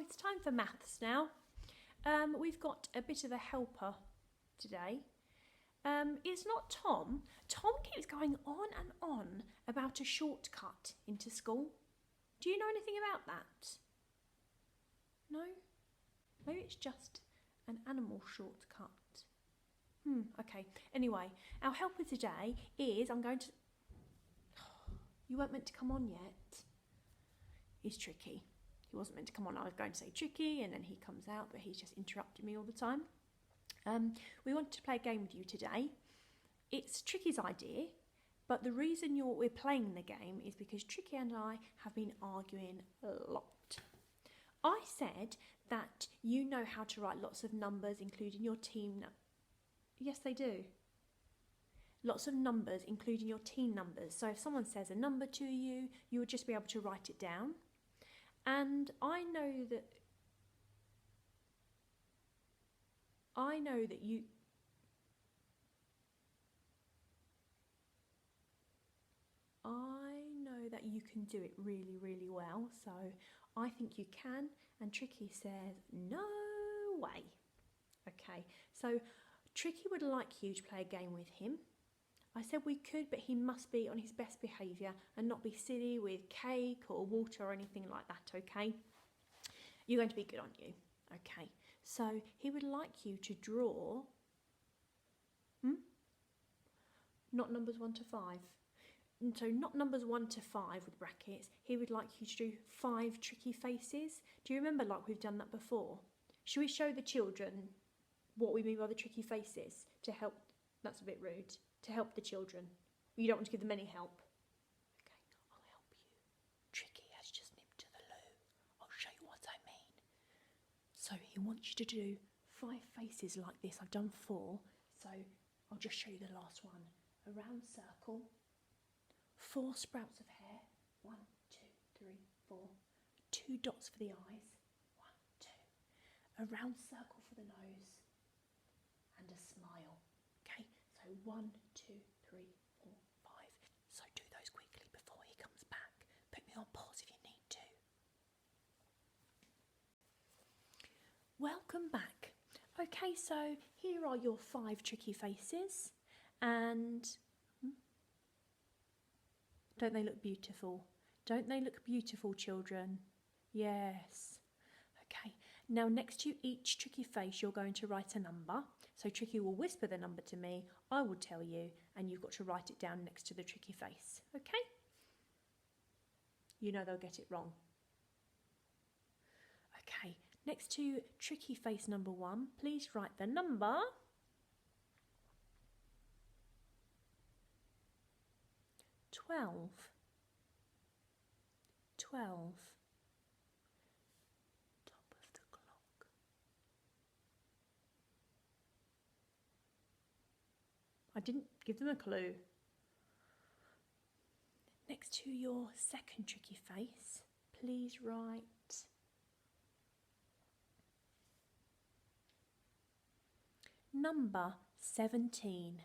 it's time for maths now. We've got a bit of a helper today. It's not Tom. Tom keeps going on and on about a shortcut into school. Do you know anything about that? No? Maybe it's just an animal shortcut. Okay. Anyway, our helper today is, You weren't meant to come on yet. He's tricky. He wasn't meant to come on. I was going to say tricky and then he comes out, but he's just interrupted me all the time. We wanted to play a game with you today. It's Tricky's idea, but the reason we're playing the game is because Tricky and I have been arguing a lot. I said that you know how to write lots of numbers, including your team. Yes, they do. Lots of numbers, including your team numbers. So if someone says a number to you, you would just be able to write it down. And I know that you can do it really, really well. So I think you can. And Tricky says, no way. Okay, so Tricky would like you to play a game with him. I said we could, but he must be on his best behaviour and not be silly with cake or water or anything like that, okay? You're going to be good, aren't you? Okay, so he would like you to draw, not numbers 1 to 5. So not numbers 1 to 5 with brackets. He would like you to do 5 tricky faces. Do you remember like we've done that before? Should we show the children what we mean by the tricky faces to help? That's a bit rude. To help the children. You don't want to give them any help. Okay, I'll help you. Tricky has just nipped to the loo. I'll show you what I mean. So he wants you to do 5 faces like this. I've done 4, so I'll just show you the last one. A round circle, 4 sprouts of hair. 1, 2, 3, 4. 2 dots for the eyes. 1, 2. A round circle for the nose. And a smile. Okay, so 1, 2, 3, 4, 5. So do those quickly before he comes back. Put me on pause if you need to. Welcome back. Okay, so here are your 5 tricky faces. And don't they look beautiful? Don't they look beautiful, children? Yes. Okay, now next to each tricky face you're going to write a number. So Tricky will whisper the number to me, I will tell you, and you've got to write it down next to the tricky face, okay? You know they'll get it wrong. Okay, next to tricky face number 1, please write the number 12. 12. I didn't give them a clue. Next to your second tricky face, please write number 17.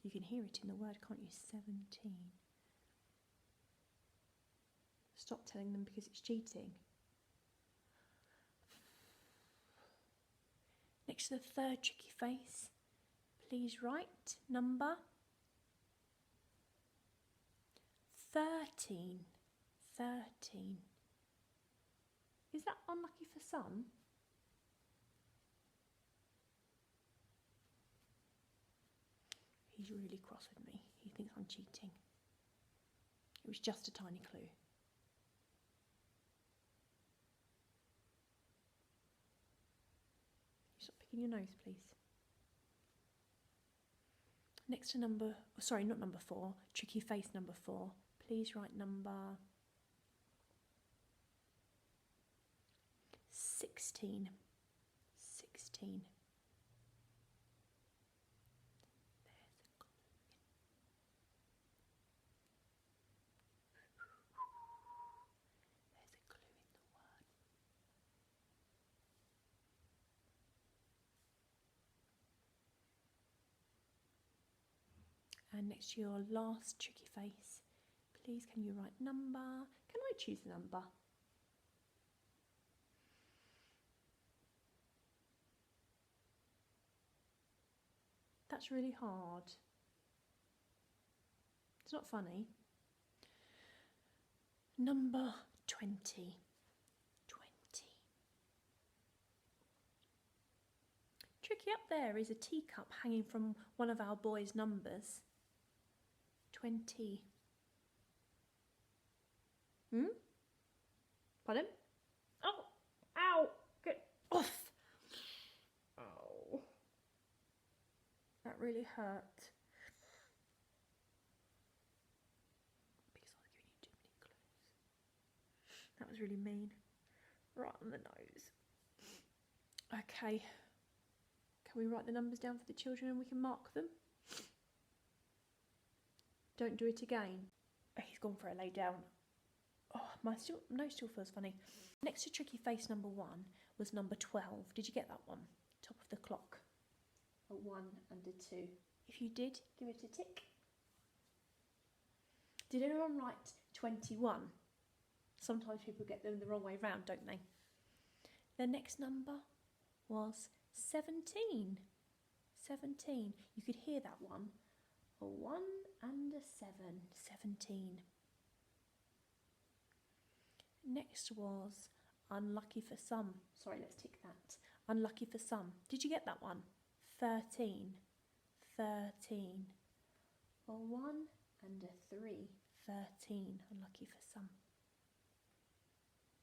You can hear it in the word, can't you? 17. Stop telling them because it's cheating. Next to the third tricky face, please write number 13. 13. Is that unlucky for some? He's really cross with me. He thinks I'm cheating. It was just a tiny clue. Stop picking your nose, please. Next to not number 4, tricky face number 4, please write number 16. 16. There's a clue in the word. And next to your last tricky face, please can you write number? Can I choose the number? That's really hard. It's not funny. Number 20. 20. Tricky up there is a teacup hanging from one of our boys' numbers. 20. Pardon? Oh, ow, get off. Oh, that really hurt. Because I was giving you too many clues. That was really mean. Right on the nose. Okay. Can we write the numbers down for the children and we can mark them? Don't do it again. He's gone for a lay down. Oh, my nose still feels funny. Next to tricky face number 1 was number 12. Did you get that one? Top of the clock. A 1 and a 2. If you did, give it a tick. Did anyone write 21? Sometimes people get them the wrong way round, don't they? The next number was 17. 17. You could hear that one. A 1 and a 7. 17. Next was unlucky for some. Sorry, let's tick that. Unlucky for some. Did you get that one? 13. 13. A 1 and a 3. 13. Unlucky for some.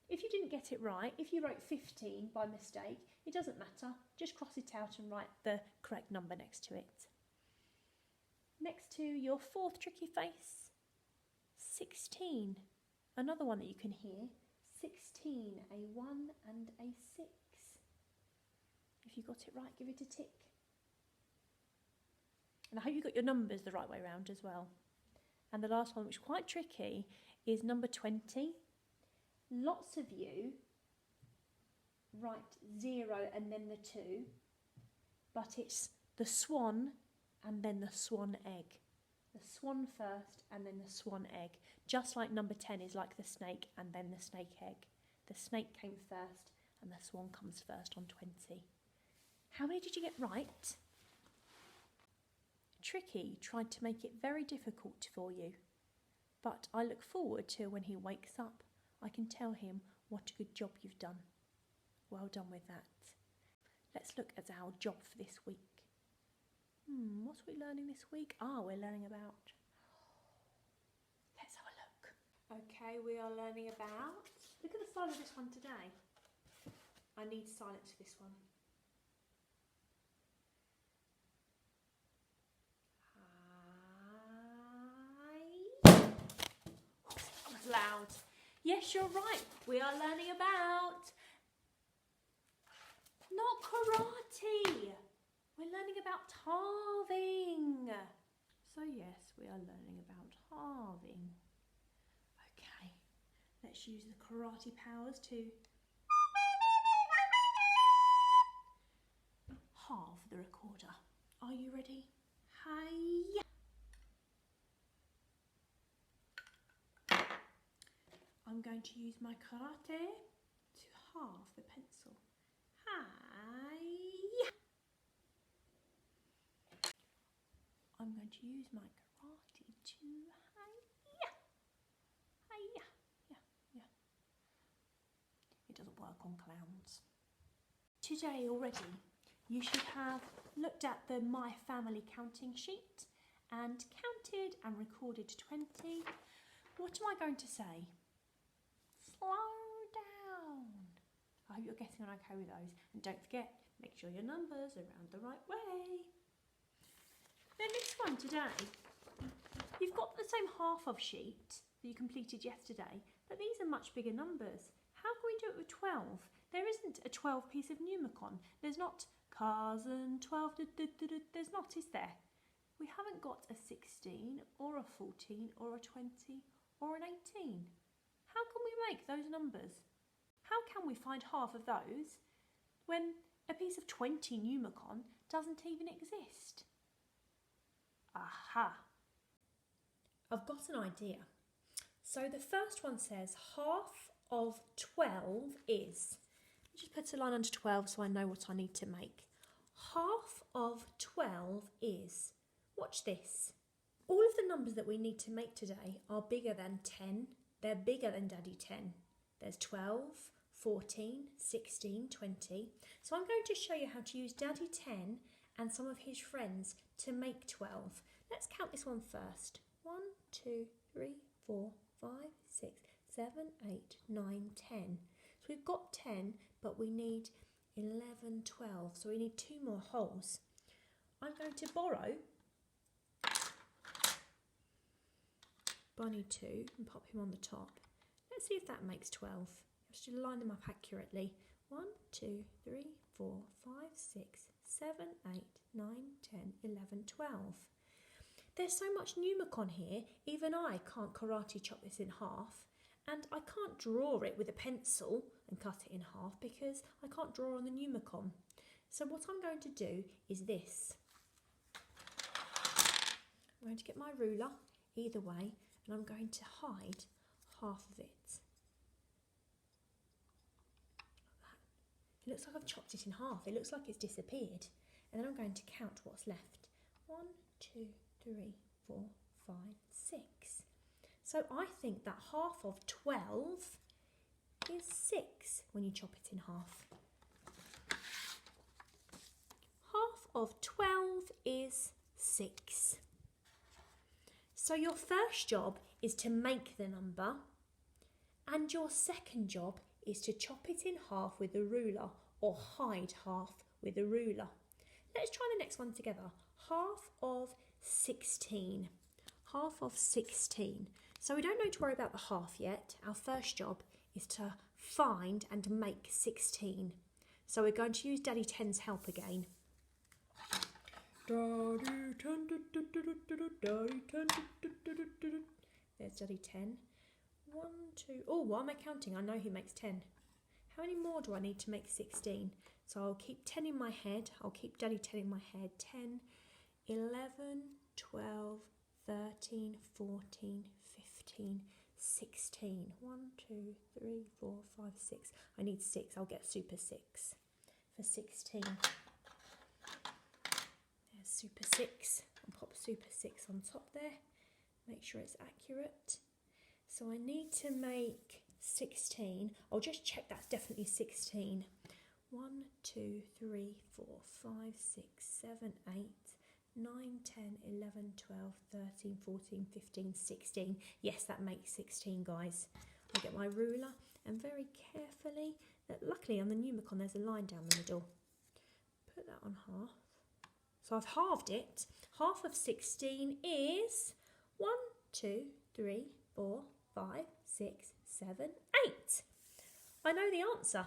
If you didn't get it right, if you wrote 15 by mistake, it doesn't matter. Just cross it out and write the correct number next to it. Next to your 4th tricky face, 16. Another one that you can hear, 16, a 1 and a 6. If you got it right, give it a tick. And I hope you got your numbers the right way round as well. And the last one, which is quite tricky, is number 20. Lots of you write 0 and then the 2, but it's the swan and then the swan egg. The swan first and then the swan egg. Just like number 10 is like the snake and then the snake egg. The snake came first and the swan comes first on 20. How many did you get right? Tricky tried to make it very difficult for you, but I look forward to when he wakes up. I can tell him what a good job you've done. Well done with that. Let's look at our job for this week. What's we learning this week? We're learning about... Let's have a look. Okay, we are learning about... Look at the style of this one today. I need silence for this one. Hi. That was loud. Yes, you're right. We are learning about... Not karate. We're learning about halving. So yes, we are learning about halving. Okay, let's use the karate powers to halve the recorder. Are you ready? Hi. I'm going to use my karate to halve the pencil. Hi. I'm going to use my karate to hiya. Hiya. Yeah. It doesn't work on clowns. Today already, you should have looked at the My Family counting sheet and counted and recorded 20. What am I going to say? Slow down. I hope you're getting on okay with those. And don't forget, make sure your numbers are round the right way. The next one today, you've got the same half of sheet that you completed yesterday, but these are much bigger numbers. How can we do it with 12? There isn't a 12 piece of Numicon. There's not cars and 12, there's not, is there? We haven't got a 16 or a 14 or a 20 or an 18. How can we make those numbers? How can we find half of those when a piece of 20 Numicon doesn't even exist? Aha! I've got an idea. So the first one says half of 12 is. Just put a line under 12 so I know what I need to make. Half of 12 is. Watch this. All of the numbers that we need to make today are bigger than 10. They're bigger than Daddy 10. There's 12, 14, 16, 20. So I'm going to show you how to use Daddy 10 and some of his friends to make 12. Let's count this one first. 1, 2, 3, 4, 5, 6, 7, 8, 9, 10. So we've got 10, but we need 11, 12. So we need 2 more holes. I'm going to borrow Bunny 2 and pop him on the top. Let's see if that makes 12. You have to line them up accurately. 1, 2, 3, 4, 5, 6, 7, 8, 9, 10, 11, 12. There's so much Numicon here, even I can't karate chop this in half, and I can't draw it with a pencil and cut it in half because I can't draw on the Numicon. So what I'm going to do is this. I'm going to get my ruler either way and I'm going to hide half of it. It looks like I've chopped it in half. It looks like it's disappeared. And then I'm going to count what's left. 1, 2, 3, 4, 5, 6. So I think that half of 12 is 6 when you chop it in half. Half of 12 is 6. So your first job is to make the number, and your second job is to chop it in half with a ruler or hide half with a ruler. Let's try the next one together. Half of 16. Half of 16. So we don't need to worry about the half yet. Our first job is to find and make 16. So we're going to use Daddy 10's help again. Daddy 10, Daddy 10, there's Daddy 10. 1, 2, oh, what am I counting? I know he makes 10. How many more do I need to make 16? So I'll keep 10 in my head. I'll keep Daddy 10 in my head. 10, 11, 12, 13, 14, 15, 16. 1, 2, 3, 4, 5, 6. I need 6. I'll get super 6 for 16. There's super 6. I'll pop super 6 on top there. Make sure it's accurate. So I need to make 16. I'll just check that's definitely 16. 1, 2, 3, 4, 5, 6, 7, 8, 9, 10, 11, 12, 13, 14, 15, 16. Yes, that makes 16, guys. I'll get my ruler and very carefully, luckily on the Numicon there's a line down the middle. Put that on half. So I've halved it. Half of 16 is 1, 2, 3, 4, 5, 6, 7, 8. I know the answer.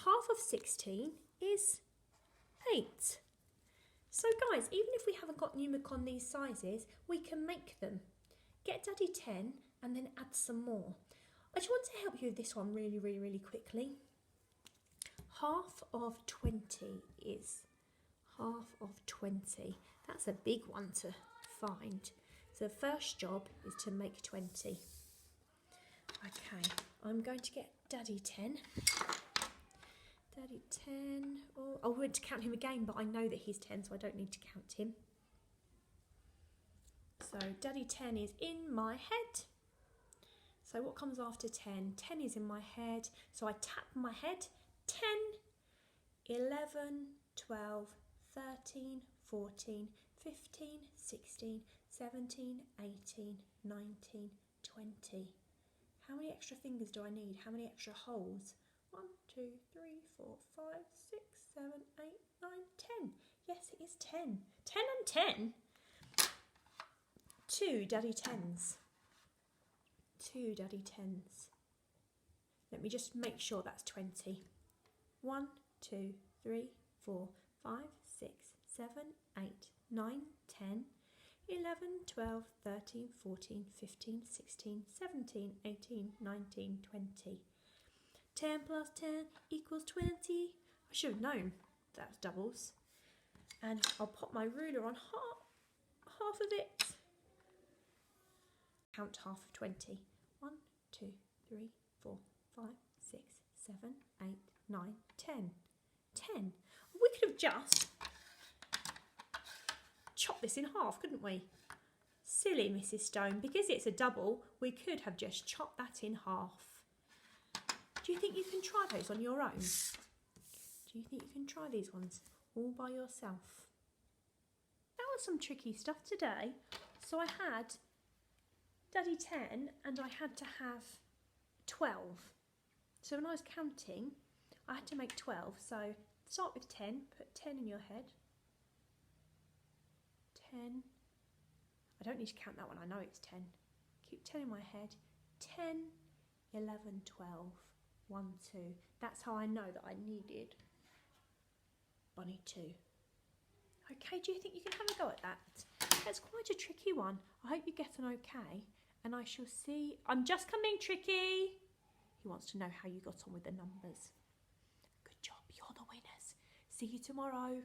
Half of 16 is 8. So guys, even if we haven't got Numicon these sizes, we can make them. Get Daddy 10 and then add some more. I just want to help you with this one really quickly. Half of 20 is half of 20. That's a big one to find. So the first job is to make 20. Okay, I'm going to get Daddy 10. Daddy 10. Oh, I went to count him again, but I know that he's 10, so I don't need to count him. So Daddy 10 is in my head. So what comes after 10? 10 is in my head. So I tap my head. 10, 11, 12, 13, 14, 15, 16, 17, 18, 19, 20. How many extra fingers do I need? How many extra holes? 1, 2, 3, 4, 5, 6, 7, 8, 9, 10. Yes, it is 10. 10 and 10. 2 Daddy 10s. 2 Daddy 10s. Let me just make sure that's 20. 1, 2, 3, 4, 5, 6, 7, 8, 9, 10, 11, 12, 13, 14, 15, 16, 17, 18, 19, 20. 10 plus 10 equals 20. I should have known that's doubles. And I'll pop my ruler on half of it. count half of 20. 1, 2, 3, 4, 5, 6, 7, 8, 9, 10. 10. We could have just chopped this in half, couldn't we? Silly Mrs. Stone, because it's a double, we could have just chopped that in half. Do you think you can try those on your own? Do you think you can try these ones all by yourself? That was some tricky stuff today. So I had Daddy 10 and I had to have 12. So when I was counting, I had to make 12. So start with 10, put 10 in your head. 10. I don't need to count that one, I know it's 10. Keep 10 in my head. 10, 11, 12, 1, 2. That's how I know that I needed Bunny 2. Okay, do you think you can have a go at that? That's quite a tricky one. I hope you get an okay, and I shall see. I'm just coming, Tricky. He wants to know how you got on with the numbers. Good job, you're the winners. See you tomorrow.